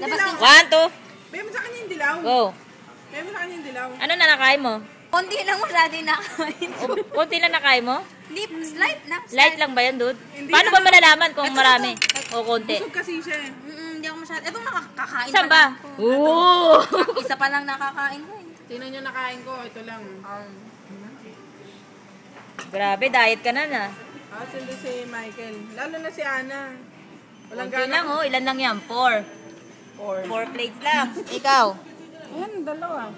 dilaw. 1, 2. Bigyan mo sa kanya yung dilaw. Go. Bigyan mo sa kanya yung dilaw. Ano na nakain mo? Konti lang masyado yung nakain. Konti lang nakain mo? Hindi, slight lang. Light lang ba yan, dude? Hindi Paano na- ba malalaman kung Ito, marami? O konti? Busog kasi siya eh. Hindi ako masyado. Itong nakakain Saan pa ba? lang ako. Oo! Isa pa lang nakakain ko eh. Sino niya nakain ko? Ito lang. Grabe, diet ka na na. Sindi si Michael. Lalo na si Ana. Walang Konti lang, oh. Ilan lang yan? 4. 4. 4 plates lang. Ikaw? Ayan, dalawa.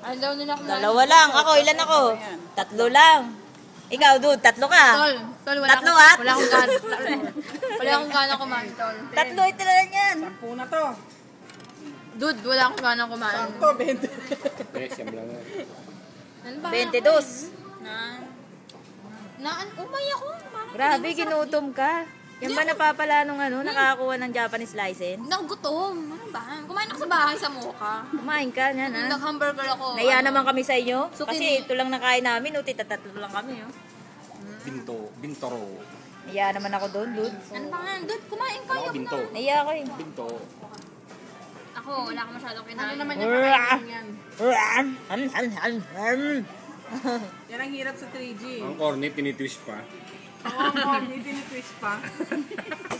Ano daw nila kumain? 2 lang. Ako, ilan ako? 3 lang. Ikaw, dude, 3 ka. Tol, wala 3 ah? Wala akong gana. Wala akong gana kumain, tol. 3, ito lang yan. 10 na to. Dude, wala akong gana kumain. Sakto, 20. Ano ba? 22. Umay ako. Parang Grabe, ginutom ka. Yan ba napapala nung nakakakuha ng Japanese license? nagugutom. Ano ba? Kumain ako sa bahay sa Mocha. Kumain ka yan, ha? Nag-hamburger ako. Naiya naman kami sa inyo. So, Kasi ito lang nakain namin. Tatlo lang kami, oh. Bintoro. Naiya naman ako doon, dude. Ano ba nga? Dude, kumain kayo. Binto. Naiya ako, eh. Binto. Ako, wala akong masyadong kinain. Ano naman yung pakain yan? Yan ang hirap sa 3G. Ang corny, tinitwist pa. Oo, ang corny, tinitwist pa.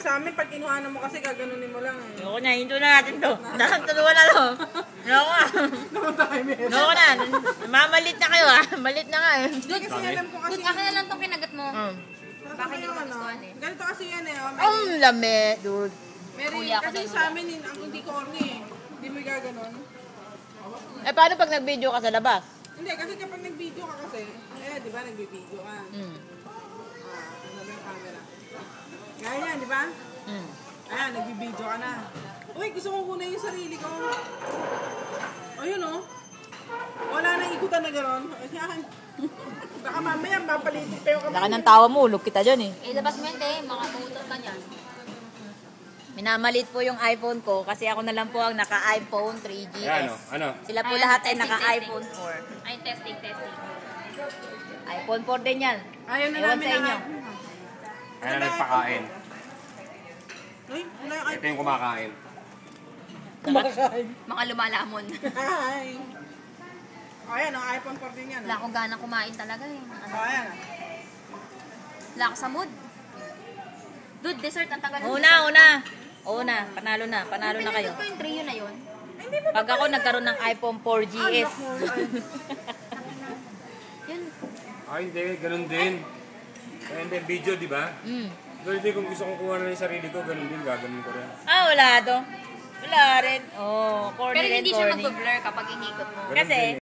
Sa amin, pag inuhanan mo kasi, gaganunin mo lang eh. Ayoko na, hinto na natin to. Tuluan na to. Ayoko na. Naman tayo meron. Ayoko na. Mamalit na kayo, ha? Malit na nga, eh. Hindi kasi alam ko kasi. Dude, akin na lang itong kinagat mo. Bakit hindi ko magustuhan eh? Ganito kasi yan eh. Oh, Ang lami, dude. Meron, Huli ako kasi doon, sa amin, ang hindi corny eh. Hindi mo gaganon. Eh, paano pag nag-video ka sa labas? Hindi, kasi kapag nag-video ka kasi, di ba, nag-video ka. Mm. Ano ba yung camera? Gaya yan, di ba? Mm. Ayan, nag-video ka na. Uy, gusto kong kunin yung sarili ko. Ayun oh. Wala nang ikutan na gano'n. Ayan. Baka mamaya, mapalitin pa yung kamay. Laki ng tawa mo, ulog kita dyan, eh. Labas mo yun, te. Makaputot ka niyan. Minamalit po yung iPhone ko kasi ako na lang po ang naka-iPhone 3GS. Ayan, ano? Sila po Ayan, lahat ay testing, naka-iPhone Ay, testing. 4. iPhone 4 din yan. Ayaw na Ewan namin sa na inyo. Kaya nagpakain. Uy, wala yung Ito yung kumakain. kumakain. Mga lumalamon. Hi. Ayan, ang iPhone 4 din yan. Wala akong gana kumain talaga eh. Ayan. Wala ako sa mood. Dude, dessert ang tagal ng Una. Panalo na kayo. Pinindot ko yung trio na yun. Pag ako nagkaroon ng iPhone 4GS. Yun. Ay, hindi. Ganun din. Kaya hindi, video, di ba? Mm. Ganun din, kung gusto kong kuha na yung sarili ko, ganun din, gaganon ko rin. Wala to. Wala rin. Oh, corny Pero rin, hindi siya corny. mag-blur kapag inikot mo. Ganun Kasi, din,